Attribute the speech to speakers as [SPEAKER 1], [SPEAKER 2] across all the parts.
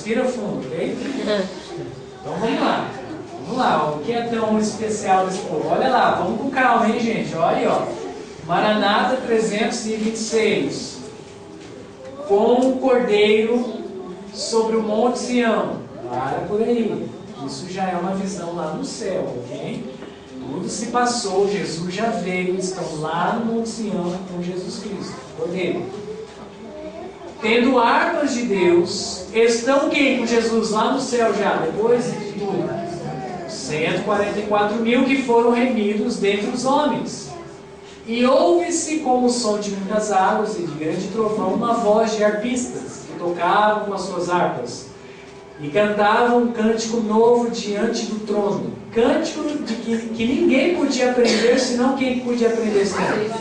[SPEAKER 1] Respira fundo, ok? Então vamos lá. Vamos lá, o que é tão especial desse povo? Olha lá, vamos com calma, hein, gente? Olha aí, ó. Maranata 326. Com o Cordeiro sobre o Monte Sião. Para por aí. Isso já é uma visão lá no céu, ok? Tudo se passou, Jesus já veio, estão lá no Monte Sião com Jesus Cristo. Cordeiro. Tendo harpas de Deus, estão quem com Jesus lá no céu já, depois de tudo? 144.000 que foram remidos dentre os homens. E ouve-se como o som de muitas águas e de grande trovão uma voz de harpistas que tocavam com as suas harpas e cantavam um cântico novo diante do trono. Cântico de que ninguém podia aprender, senão quem podia aprender esse cântico?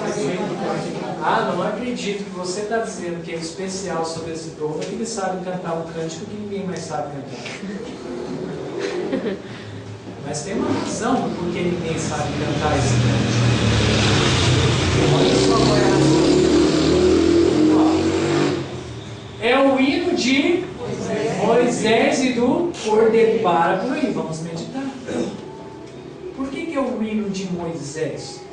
[SPEAKER 1] Ah, não acredito que você está dizendo que é especial sobre esse povo, é que eles sabem cantar um cântico que ninguém mais sabe cantar. Mas tem uma razão do porquê ninguém sabe cantar esse cântico. Olha só qual é a razão. É o hino de Moisés e do Cordeiro. Para por aí, vamos meditar. Por que é o hino de Moisés?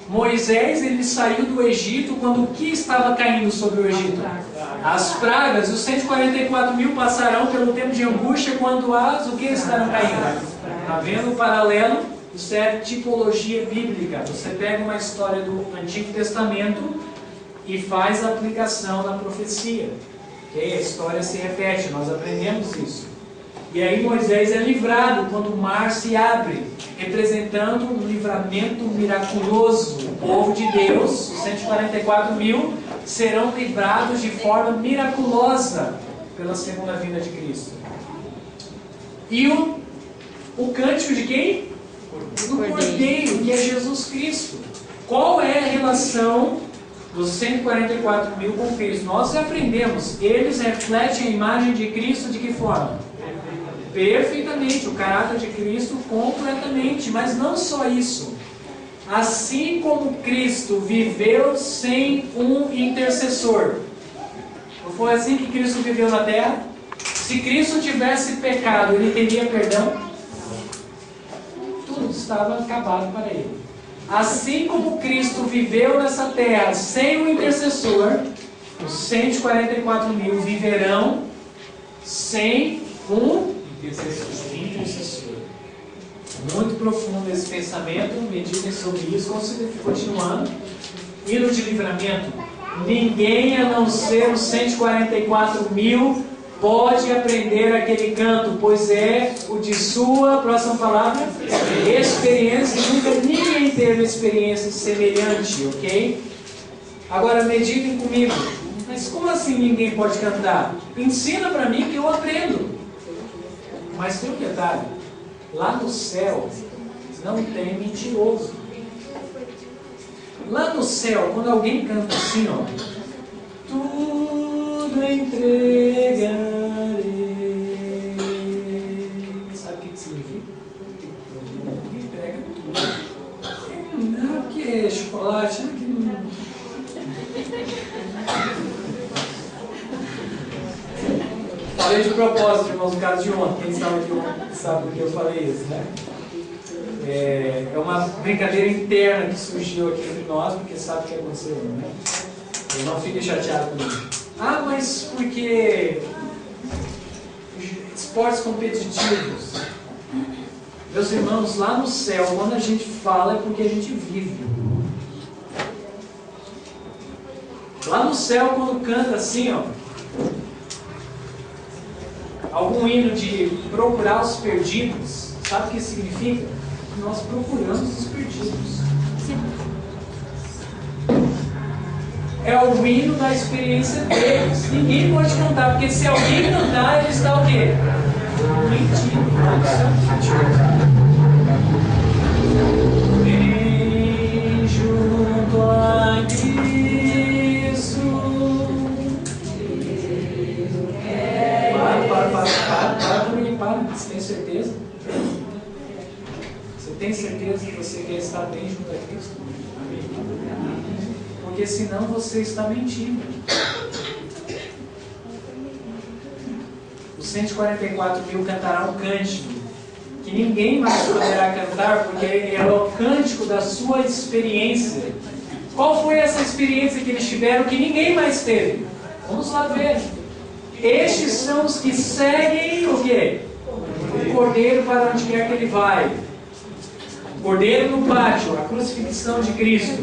[SPEAKER 1] Moisés, ele saiu do Egito quando o que estava caindo sobre o Egito? As pragas. Os 144.000 passarão pelo tempo de angústia quando o que estarão caindo? Está vendo o paralelo? Isso é tipologia bíblica. Você pega uma história do Antigo Testamento e faz a aplicação da profecia. Okay? A história se repete, nós aprendemos isso. E aí Moisés é livrado quando o mar se abre, representando um livramento miraculoso. O povo de Deus, os 144.000, serão livrados de forma miraculosa pela segunda vinda de Cristo. E o cântico de quem? Do Cordeiro, que é Jesus Cristo. Qual é a relação dos 144.000 com Cristo? Nós aprendemos, eles refletem a imagem de Cristo de que forma? Perfeitamente, o caráter de Cristo completamente, mas não só isso. Assim como Cristo viveu sem um intercessor, não foi assim que Cristo viveu na terra? Se Cristo tivesse pecado, ele teria perdão? Tudo estava acabado para ele. Assim como Cristo viveu nessa terra sem um intercessor, os 144.000 viverão sem um intercessor. Muito profundo esse pensamento, meditem sobre isso, continuando. Hino de livramento. Ninguém a não ser os 144.000 pode aprender aquele canto, pois é o de sua, próxima palavra, experiência. Nunca ninguém teve experiência semelhante, ok? Agora meditem comigo. Mas como assim ninguém pode cantar? Ensina para mim que eu aprendo. Mas tem um detalhe, lá no céu não tem mentiroso. Lá no céu, quando alguém canta assim, ó, tudo entregarei. Sabe o que significa? Entrega tudo. Não, que é chocolate, não. Falei de propósito, irmãos, no caso de ontem. Quem estava aqui ontem sabe por que eu falei isso, né? É uma brincadeira interna que surgiu aqui entre nós, porque sabe o que aconteceu, né? Eu não fique chateado com isso. Ah, mas porque esportes competitivos. Meus irmãos, lá no céu, quando a gente fala é porque a gente vive. Lá no céu, quando canta assim, ó, algum hino de procurar os perdidos, sabe o que significa? Nós procuramos os perdidos. É o hino da experiência deles. Ninguém pode cantar, porque se alguém cantar, ele está o quê? Mentindo. Vem junto a Cristo. Para. Você tem certeza? Você tem certeza que você quer estar bem junto a Cristo? Porque senão você está mentindo. os 144 mil cantarão um cântico que ninguém mais poderá cantar, porque é o cântico da sua experiência. Qual foi essa experiência que eles tiveram que ninguém mais teve? Vamos lá ver. Estes são os que seguem o quê? O Cordeiro para onde quer que ele vai. O Cordeiro no pátio, a crucifixão de Cristo.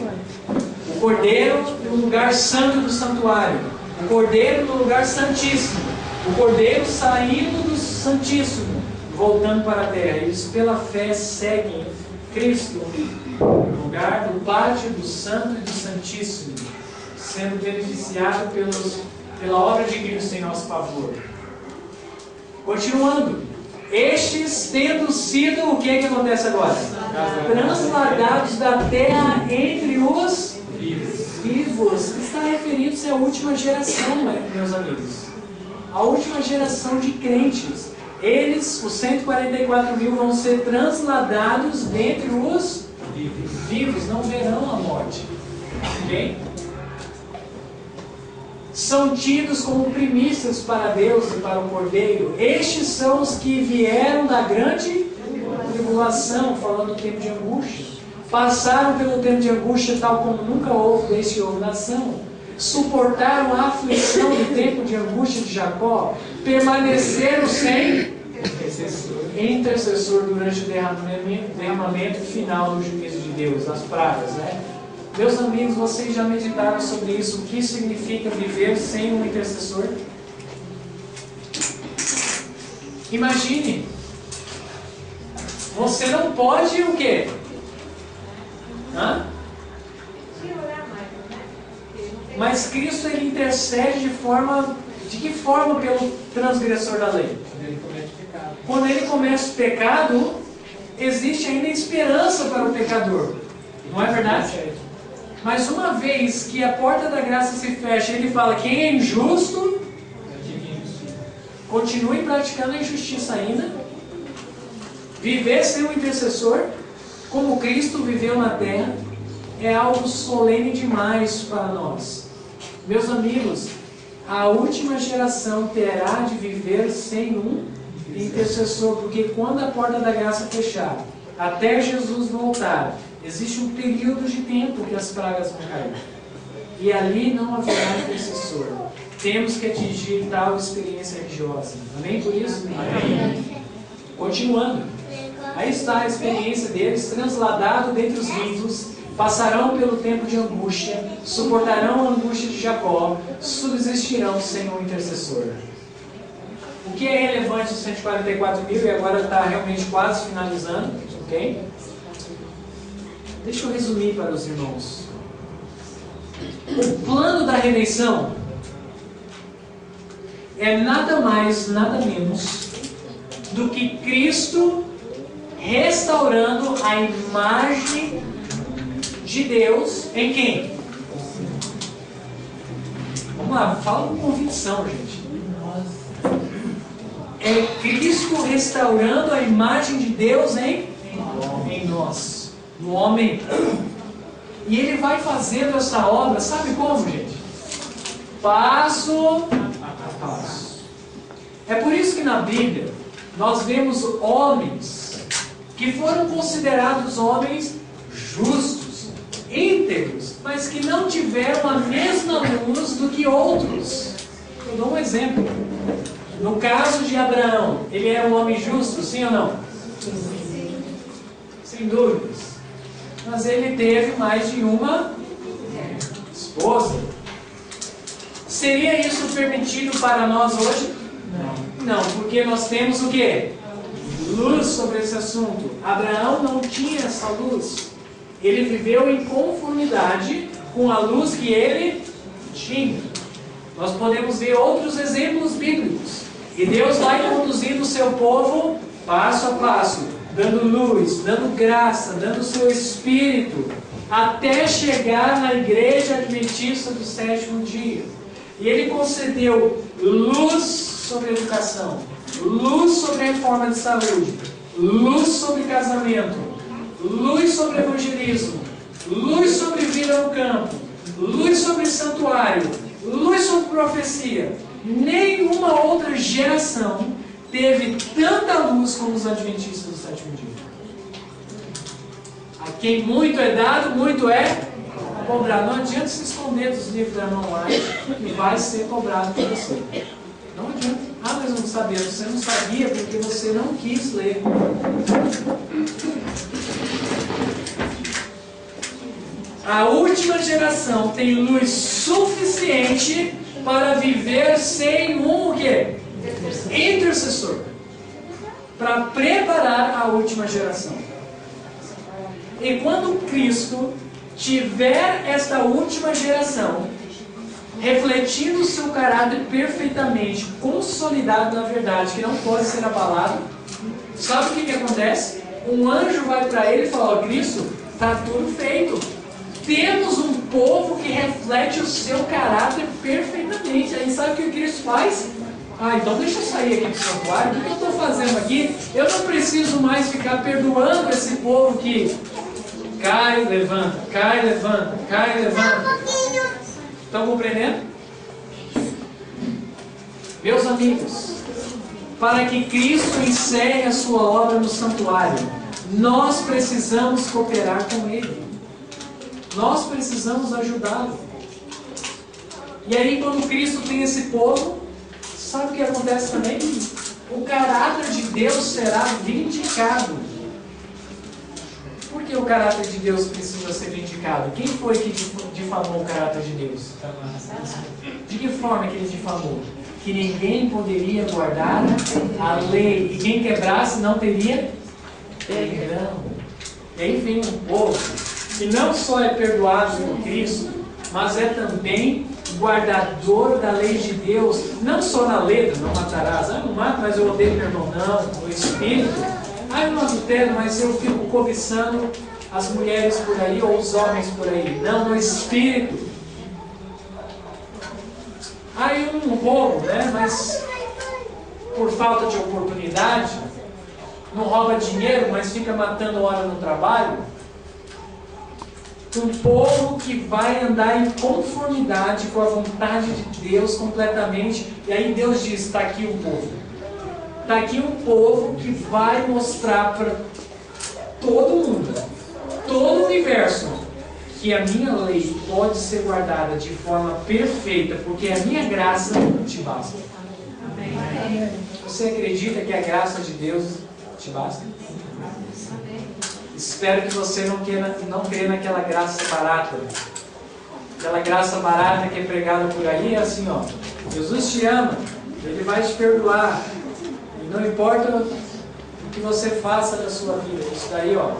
[SPEAKER 1] O Cordeiro no lugar santo do santuário. O Cordeiro no lugar santíssimo. O Cordeiro saindo do santíssimo, voltando para a terra. Eles pela fé seguem Cristo no lugar do pátio, do santo e do santíssimo, sendo beneficiado pela obra de Cristo em nosso favor. Continuando. Estes tendo sido, o que é que acontece agora? Transladados da terra entre os vivos. Está referindo-se à última geração, meus amigos. A última geração de crentes. Eles, os 144 mil, vão ser transladados dentre os vivos. Não verão a morte. Ok? São tidos como primícias para Deus e para o Cordeiro. Estes são os que vieram da grande tribulação, falando do tempo de angústia. Passaram pelo tempo de angústia tal como nunca houve desde houve nação. Suportaram a aflição do tempo de angústia de Jacó. Permaneceram sem intercessor durante o derramamento final do juízo de Deus, as pragas, né? Meus amigos, vocês já meditaram sobre isso? O que significa viver sem um intercessor? Imagine, você não pode o quê? Mas Cristo, ele intercede de que forma pelo transgressor da lei? Quando ele comete pecado, existe ainda esperança para o pecador. Não é verdade? Mas uma vez que a porta da graça se fecha, ele fala: quem é injusto, continue praticando a injustiça ainda. Viver sem um intercessor, como Cristo viveu na terra, é algo solene demais para nós. Meus amigos, a última geração terá de viver sem um intercessor, porque quando a porta da graça fechar, até Jesus voltar, existe um período de tempo que as pragas vão cair. E ali não haverá intercessor. Temos que atingir tal experiência religiosa. Amém por isso? Amém. Continuando. Aí está a experiência deles, transladado dentre os vivos, passarão pelo tempo de angústia, suportarão a angústia de Jacó, subsistirão sem um intercessor. O que é relevante dos 144 mil, e agora está realmente quase finalizando, ok? Deixa eu resumir para os irmãos. O plano da redenção é nada mais, nada menos do que Cristo restaurando a imagem de Deus em quem? Vamos lá, fala com convicção, gente. É Cristo restaurando a imagem de Deus em nós, no homem. E Ele vai fazendo essa obra, sabe como, gente? Passo a passo. É por isso que na Bíblia nós vemos homens que foram considerados homens justos, íntegros, mas que não tiveram a mesma luz do que outros. Eu dou um exemplo. No caso de Abraão, ele era um homem justo, sim ou não? Sim. Sem dúvidas. Mas ele teve mais de uma esposa. Seria isso permitido para nós hoje? Não, porque nós temos o quê? Luz sobre esse assunto. Abraão não tinha essa luz. Ele viveu em conformidade com a luz que ele tinha. Nós podemos ver outros exemplos bíblicos. E Deus vai conduzindo o seu povo passo a passo, dando luz, dando graça, dando o seu Espírito, até chegar na igreja adventista do sétimo dia. E Ele concedeu luz sobre a educação, luz sobre a reforma de saúde, luz sobre casamento, luz sobre evangelismo, luz sobre vida no campo, luz sobre santuário, luz sobre profecia, Nenhuma outra geração teve tanta luz como os adventistas do sétimo dia. A quem muito é dado, muito é cobrado. Não adianta se esconder dos livros da irmã White, que vai ser cobrado por você. Não adianta. Ah, mas eu não sabia. Você não sabia porque você não quis ler. A última geração tem luz suficiente para viver sem um o quê? Intercessor. Para preparar a última geração. E quando Cristo tiver esta última geração, refletindo o seu caráter perfeitamente, consolidado na verdade, que não pode ser abalado, sabe o que acontece? Um anjo vai para ele e fala: ó, Cristo, está tudo feito. Temos um povo que reflete o seu caráter perfeitamente. Aí sabe o que o Cristo faz? Ah, então deixa eu sair aqui do santuário. O que eu estou fazendo aqui? Eu não preciso mais ficar perdoando esse povo que cai, levanta, cai, levanta, cai, levanta. Estão compreendendo? Meus amigos, para que Cristo encerre a sua obra no santuário, nós precisamos cooperar com Ele. Nós precisamos ajudá-lo. E aí, quando Cristo tem esse povo, sabe o que acontece também? O caráter de Deus será vindicado. Por que o caráter de Deus precisa ser vindicado? Quem foi que difamou o caráter de Deus? De que forma que ele difamou? Que ninguém poderia guardar a lei. E quem quebrasse não teria perdão. E aí vem um povo que não só é perdoado por Cristo, mas é também guardador da lei de Deus, não só na letra, não matarás. Ah, não mato, mas eu odeio meu irmão, não. No espírito, ah, eu não adultero, mas eu fico cobiçando as mulheres por aí, ou os homens por aí. Não, no espírito. Ah, eu não roubo, né? Mas por falta de oportunidade, não rouba dinheiro, mas fica matando hora no trabalho. Um povo que vai andar em conformidade com a vontade de Deus completamente. E aí Deus diz: está aqui um povo. Está aqui um povo que vai mostrar para todo mundo, todo o universo, que a minha lei pode ser guardada de forma perfeita, porque a minha graça te basta. Amém. Você acredita que a graça de Deus te basta? Espero que você não crê naquela graça barata. Aquela graça barata que é pregada por aí é assim, ó: Jesus te ama, Ele vai te perdoar. E não importa o que você faça da sua vida. Isso daí, ó,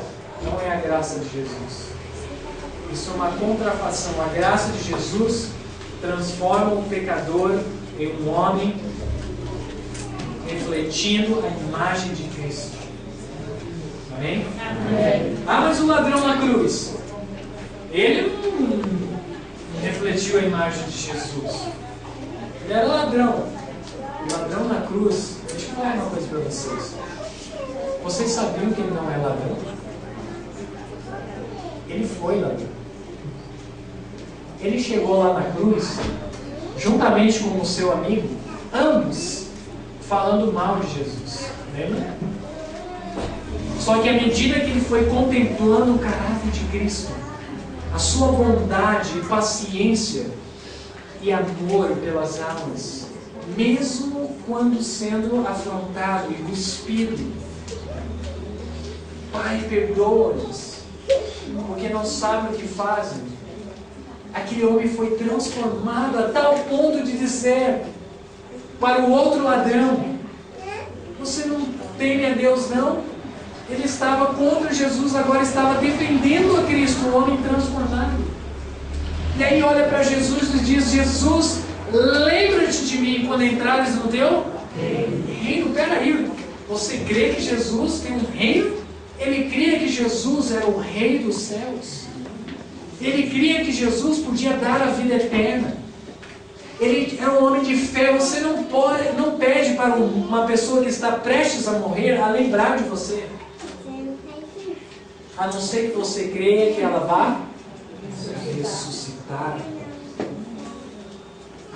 [SPEAKER 1] não é a graça de Jesus. Isso é uma contrafação. A graça de Jesus transforma um pecador em um homem refletindo a imagem de Cristo. Amém? Amém. Ah, mas o ladrão na cruz, ele não refletiu a imagem de Jesus. Ele era ladrão. O ladrão na cruz, deixa eu falar uma coisa para vocês. Vocês sabiam que ele não é ladrão? Ele foi ladrão. Ele chegou lá na cruz, juntamente com o seu amigo, ambos falando mal de Jesus. Lembra? Só que à medida que ele foi contemplando o caráter de Cristo, a sua bondade, paciência e amor pelas almas, mesmo quando sendo afrontado e cuspido, Pai, perdoa-lhes, porque não sabem o que fazem. Aquele homem foi transformado a tal ponto de dizer para o outro ladrão: você não teme a Deus, não? Ele estava contra Jesus, agora estava defendendo a Cristo, o homem transformado. E aí olha para Jesus e diz: Jesus, lembra-te de mim quando entrares no teu reino. Peraí, você crê que Jesus tem um reino? Ele cria que Jesus era o rei dos céus. Ele cria que Jesus podia dar a vida eterna. Ele é um homem de fé. Você não pede para uma pessoa que está prestes a morrer a lembrar de você, a não ser que você creia que ela vá ressuscitar.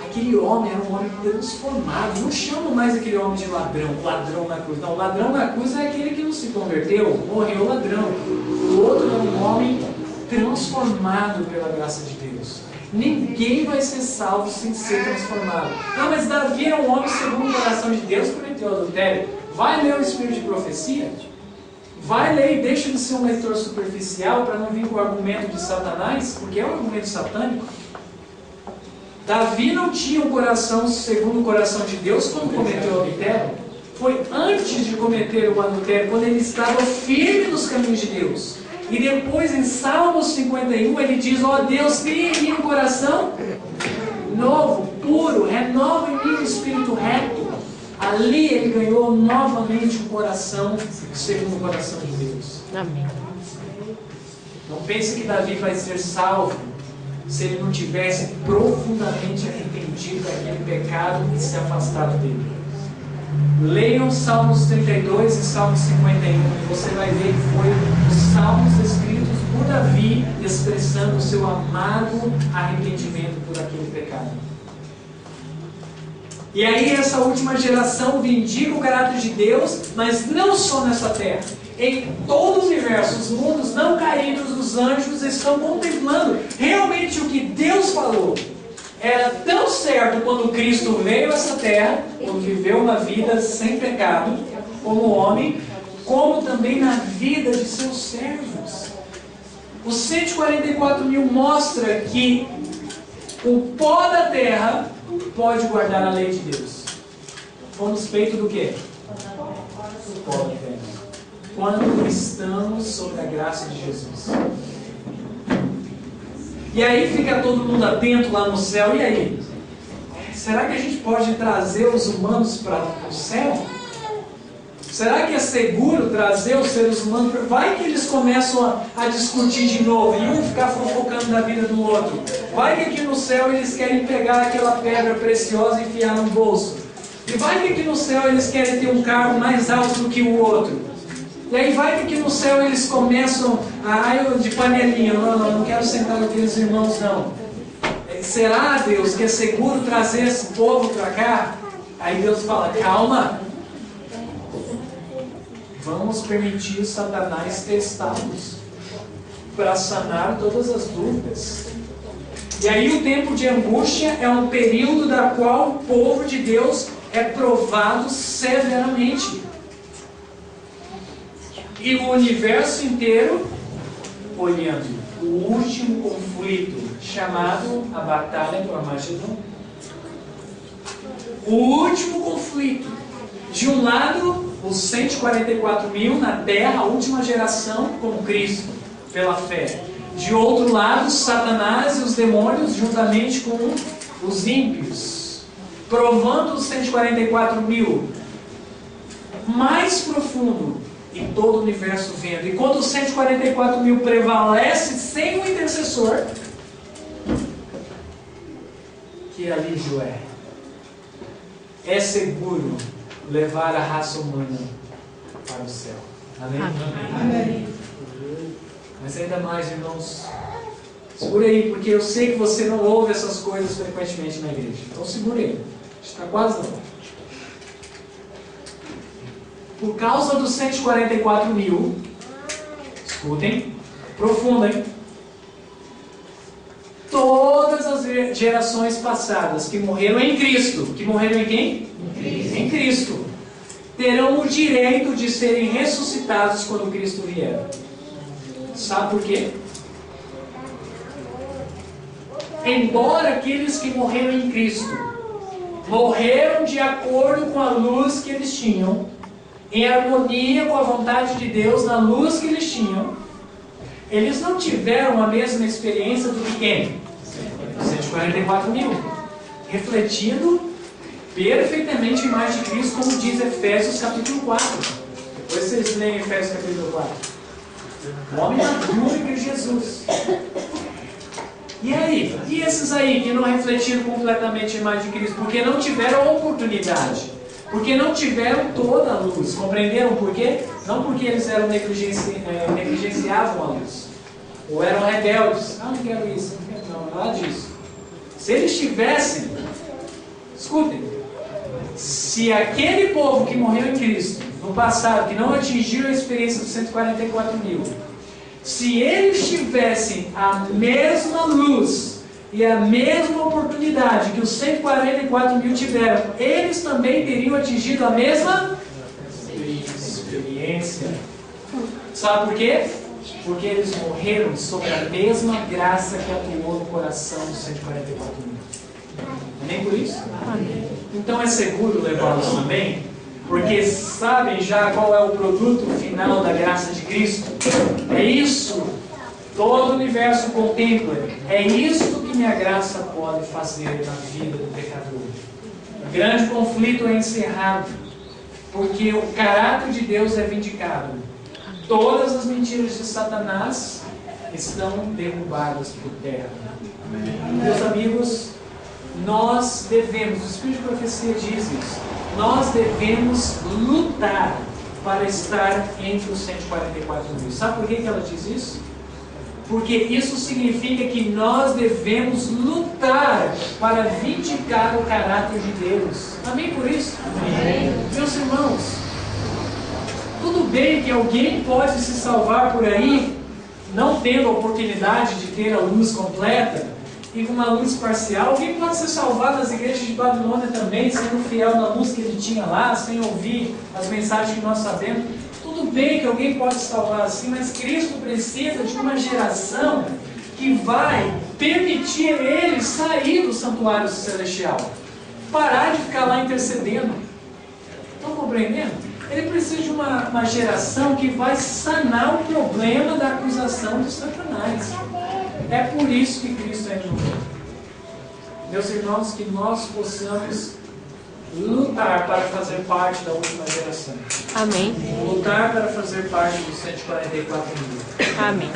[SPEAKER 1] A aquele homem era um homem transformado. Não chama mais aquele homem de ladrão, ladrão na cruz. Não, o ladrão na cruz é aquele que não se converteu, morreu ladrão. O outro é um homem transformado pela graça de Deus. Ninguém vai ser salvo sem ser transformado. Não, mas Davi era um homem segundo o coração de Deus, cometeu adultério. Vai ler o Espírito de Profecia? Vai ler e deixa de ser um leitor superficial para não vir com o argumento de Satanás, porque é um argumento satânico. Davi não tinha um coração segundo o coração de Deus quando cometeu o adultério. Foi antes de cometer o adultério, quando ele estava firme nos caminhos de Deus. E depois em Salmos 51 ele diz: ó Deus, cria em mim um coração novo, puro, renova em mim um espírito reto. Ali ele ganhou novamente um coração segundo o coração de Deus.
[SPEAKER 2] Amém.
[SPEAKER 1] Não pense que Davi vai ser salvo se ele não tivesse profundamente arrependido daquele pecado e se afastado dele. Leiam Salmos 32 e Salmos 51 e você vai ver que foi os salmos escritos por Davi expressando o seu amargo arrependimento por aquele pecado. E aí essa última geração vindica o caráter de Deus, mas não só nessa terra. Em todo o universo, os mundos não caídos, os anjos estão contemplando realmente o que Deus falou. Era tão certo quando Cristo veio a essa terra, quando viveu uma vida sem pecado, como homem, como também na vida de seus servos. Os 144 mil mostra que o pó da terra pode guardar a lei de Deus. Fomos feitos do quê? Do pó da terra. Quando estamos sob a graça de Jesus. E aí fica todo mundo atento lá no céu. E aí? Será que a gente pode trazer os humanos para o céu? Será que é seguro trazer os seres humanos? Vai que eles começam a discutir de novo e um ficar fofocando da vida do outro. Vai que aqui no céu eles querem pegar aquela pedra preciosa e enfiar no bolso. E vai que aqui no céu eles querem ter um carro mais alto do que o outro. E aí vai que aqui no céu eles começam de panelinha. Não quero sentar com aqueles irmãos não. Será, Deus, que é seguro trazer esse povo para cá? Aí Deus fala, calma. Vamos permitir Satanás testá-los para sanar todas as dúvidas. E aí o tempo de angústia é um período da qual o povo de Deus é provado severamente. E o universo inteiro olhando o último conflito chamado a Batalha do Armagedon. O último conflito. De um lado, os 144 mil na terra, a última geração com Cristo, pela fé. De outro lado, Satanás e os demônios, juntamente com os ímpios, provando os 144 mil mais profundo e todo o universo vendo. E quando os 144 mil prevalece sem o intercessor, que alívio é? É seguro levar a raça humana para o céu. Amém? Amém. Mas ainda mais, irmãos, segura aí, porque eu sei que você não ouve essas coisas frequentemente na igreja. Então segura aí. Está quase não. Por causa dos 144 mil, escutem, profundem, todas as gerações passadas que morreram em Cristo, que morreram em quem? Em Cristo, terão o direito de serem ressuscitados quando Cristo vier. Sabe por quê? Embora aqueles que morreram em Cristo morreram de acordo com a luz que eles tinham, em harmonia com a vontade de Deus, na luz que eles tinham, eles não tiveram a mesma experiência do que quem? 144 mil, refletindo perfeitamente a imagem de Cristo, como diz Efésios capítulo 4. Depois vocês leem Efésios capítulo 4. O homem maduro em Jesus. E aí? E esses aí que não refletiram completamente a imagem de Cristo? Porque não tiveram oportunidade. Porque não tiveram toda a luz. Compreenderam por quê? Não porque eles eram negligenciavam a luz. Ou eram rebeldes. Não quero isso, não quero não, nada disso. Se eles tivessem Escutem, se aquele povo que morreu em Cristo, no passado, que não atingiu a experiência dos 144 mil, se eles tivessem a mesma luz e a mesma oportunidade que os 144 mil tiveram, eles também teriam atingido a mesma experiência. Sabe por quê? Porque eles morreram sob a mesma graça que atuou no coração dos 144 mil. Nem por isso? Então é seguro levá-los também? Porque sabem já qual é o produto final da graça de Cristo? É isso. Todo o universo contempla. É isso que minha graça pode fazer na vida do pecador. O grande conflito é encerrado, porque o caráter de Deus é vindicado. Todas as mentiras de Satanás estão derrubadas por terra. Meus amigos, nós devemos, o Espírito de Profecia diz isso, nós devemos lutar para estar entre os 144 mil. Sabe por que ela diz isso? Porque isso significa que nós devemos lutar para vindicar o caráter de Deus. Amém por isso? Amém. Meus irmãos, tudo bem que alguém pode se salvar por aí, não tendo a oportunidade de ter a luz completa, e com uma luz parcial. Alguém pode ser salvado nas igrejas de Babilônia também, sendo fiel na luz que ele tinha lá, sem ouvir as mensagens que nós sabemos. Tudo bem que alguém pode se salvar assim, mas Cristo precisa de uma geração que vai permitir ele sair do santuário celestial. Parar de ficar lá intercedendo. Estão compreendendo? Ele precisa de uma geração que vai sanar o problema da acusação de Satanás. É por isso que Cristo é no mundo. Meus irmãos, que nós possamos lutar para fazer parte da última geração.
[SPEAKER 2] Amém.
[SPEAKER 1] Lutar para fazer parte dos 144 mil.
[SPEAKER 2] Amém.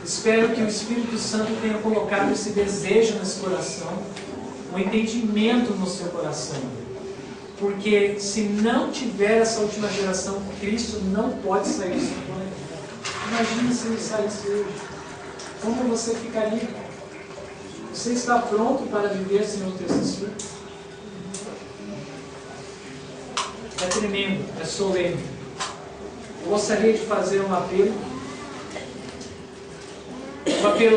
[SPEAKER 1] Espero que o Espírito Santo tenha colocado esse desejo nesse coração, um entendimento no seu coração. Porque se não tiver essa última geração, Cristo não pode sair do seu planeta. Imagina se ele saísse hoje. Como você ficaria? Você está pronto para viver sem o intercessor? É tremendo, é solene. Eu gostaria de fazer um apelo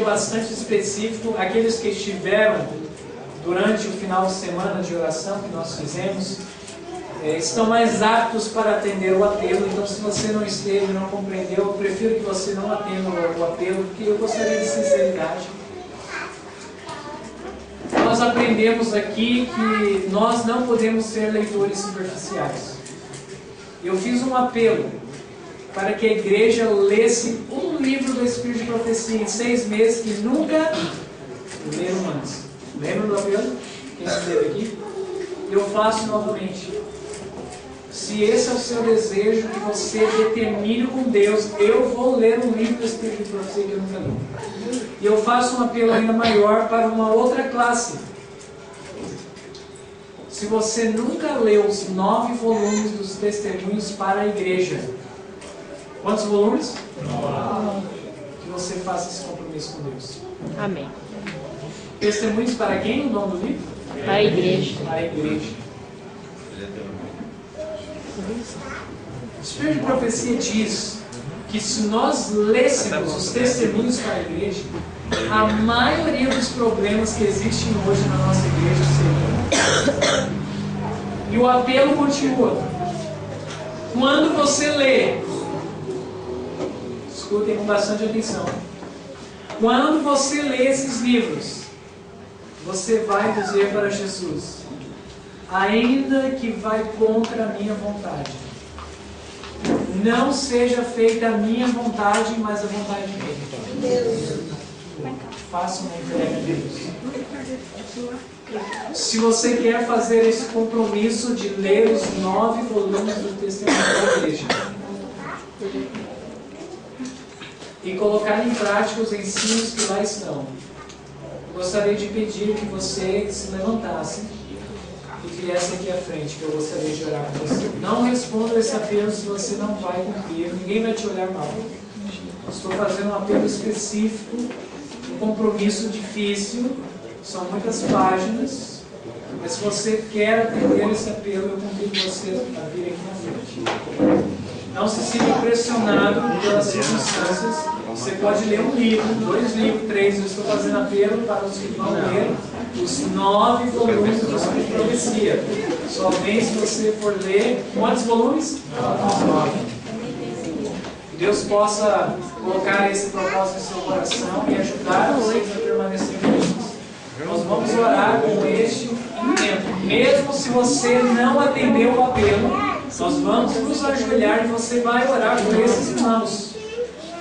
[SPEAKER 1] bastante específico àqueles que estiveram durante o final de semana de oração que nós fizemos. Estão mais aptos para atender o apelo. Então, se você não esteve, não compreendeu, eu prefiro que você não atenda o apelo, porque eu gostaria de sinceridade. Nós aprendemos aqui que nós não podemos ser leitores superficiais. Eu fiz um apelo para que a igreja lesse um livro do Espírito de Profecia em 6 meses que nunca leram antes. Lembra do apelo? Quem esteve aqui? Eu faço novamente. Se esse é o seu desejo, que você determine com Deus, eu vou ler um livro do Espírito de Profecia que eu nunca li. E eu faço um apelo ainda maior para uma outra classe. Se você nunca leu os 9 volumes dos testemunhos para a igreja, quantos volumes? 9. Que você faça esse compromisso com Deus.
[SPEAKER 2] Amém.
[SPEAKER 1] Testemunhos para quem? O nome do livro?
[SPEAKER 2] Para a igreja.
[SPEAKER 1] Para a igreja. O Espírito de Profecia diz que se nós lêssemos os testemunhos para a igreja, a maioria dos problemas que existem hoje na nossa igreja seriam. E o apelo continua. Quando você lê, escutem com bastante atenção. Quando você lê esses livros, você vai dizer para Jesus: ainda que vai contra a minha vontade, não seja feita a minha vontade, mas a vontade dele. Faça uma entrega a Deus. Se você quer fazer esse compromisso de ler os 9 volumes do Testemunho da Igreja e colocar em prática os ensinos que lá estão, gostaria de pedir que você se levantasse e viesse aqui à frente, que eu gostaria de orar com você. Não responda esse apelo se você não vai cumprir, ninguém vai te olhar mal. Estou fazendo um apelo específico, um compromisso difícil, são muitas páginas, Mas se você quer atender esse apelo, eu convido você a vir aqui na frente. Não se sinta pressionado pelas circunstâncias. Você pode ler um livro, 2 livros, 3. Eu estou fazendo apelo para os que vão ler os 9 volumes do Espírito de Profecia. Só vem se você for ler. Quantos volumes? 9. Que Deus possa colocar esse propósito em seu coração e ajudar vocês a permanecer juntos. Nós vamos orar com este intento. Mesmo se você não atendeu o apelo, nós vamos nos ajoelhar e você vai orar por esses irmãos.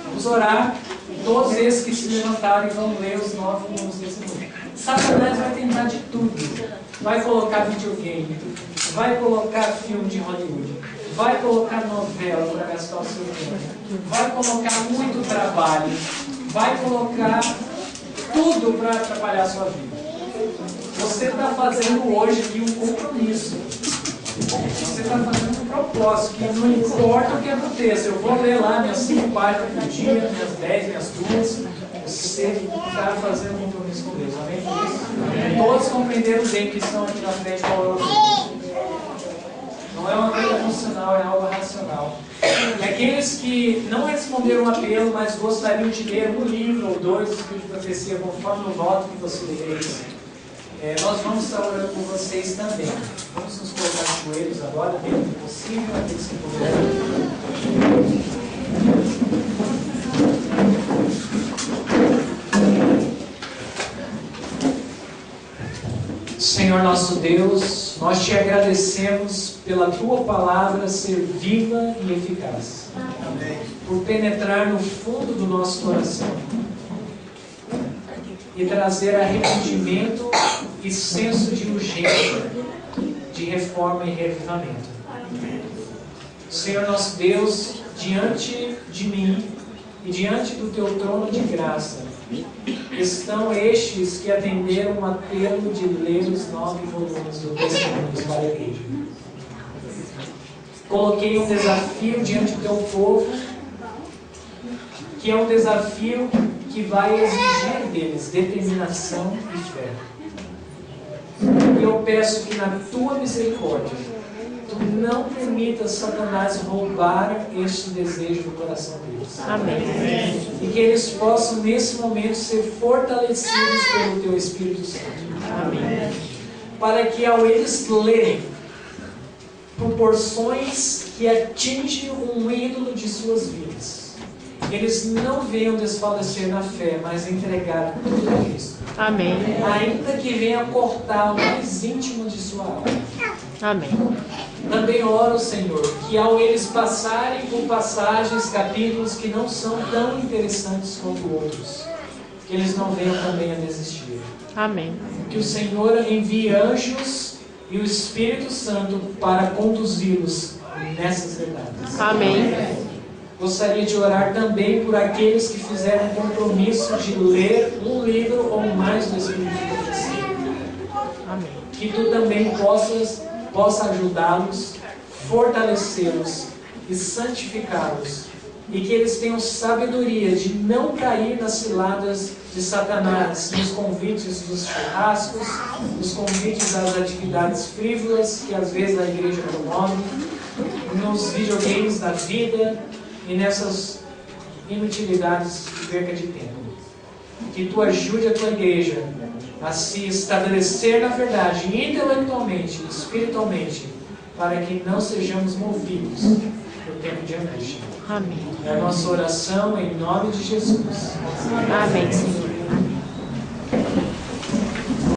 [SPEAKER 1] Vamos orar por todos esses que se levantaram e vão ler os 9 volumes desse livro. Satanás vai tentar de tudo. Vai colocar videogame, vai colocar filme de Hollywood, vai colocar novela para gastar o seu tempo, vai colocar muito trabalho, vai colocar tudo para atrapalhar a sua vida. Você está fazendo hoje aqui um compromisso. Você está fazendo um propósito, que não importa o que aconteça. Eu vou ler lá minhas 5 páginas por dia, minhas 10, minhas 2. Você está fazendo um compromisso com Deus. Amém? Amém. Todos compreenderam bem que estão aqui na frente qual é o objetivo. Não é uma coisa emocional, é algo racional. E aqueles que não responderam o apelo, mas gostariam de ler um livro ou 2 do Espírito de Profecia, conforme o voto que você fez, nós vamos estar orando por vocês também. Vamos nos colocar de joelhos agora, dentro do possível, aqueles que puderem. Senhor nosso Deus, nós te agradecemos pela tua palavra ser viva e eficaz. Amém. Por penetrar no fundo do nosso coração e trazer arrependimento e senso de urgência, de reforma e reavivamento. Senhor nosso Deus, diante de mim e diante do teu trono de graça, estão estes que atenderam o apelo de ler os 9 volumes do Testemunho para a Igreja. Coloquei um desafio diante do teu povo, que é um desafio que vai exigir deles determinação e fé. E eu peço que na tua misericórdia, tu não permitas Satanás roubar este desejo do coração deles. Amém. E que eles possam nesse momento ser fortalecidos pelo teu Espírito Santo. Amém. Para que ao eles lerem proporções que atingem um ídolo de suas vidas, eles não venham desfalecer na fé, mas entregar tudo a Cristo. Amém. Ainda que venha cortar o mais íntimo de sua alma. Amém. Também oro, Senhor, que ao eles passarem por passagens, capítulos que não são tão interessantes quanto outros, que eles não venham também a desistir. Amém. Que o Senhor envie anjos e o Espírito Santo para conduzi-los nessas verdades. Amém. Gostaria de orar também por aqueles que fizeram um compromisso de ler um livro ou mais do Espírito de Profecia. Amém. Que tu também possa ajudá-los, fortalecê-los e santificá-los. E que eles tenham sabedoria de não cair nas ciladas de Satanás, nos convites dos churrascos, nos convites às atividades frívolas que às vezes a igreja promove, nos videogames da vida e nessas inutilidades de perca de tempo. Que tu ajude a tua igreja a se estabelecer na verdade, intelectualmente, espiritualmente, para que não sejamos movidos por tempo de angústia. Amém. É a nossa oração em nome de Jesus. Amém, Senhor.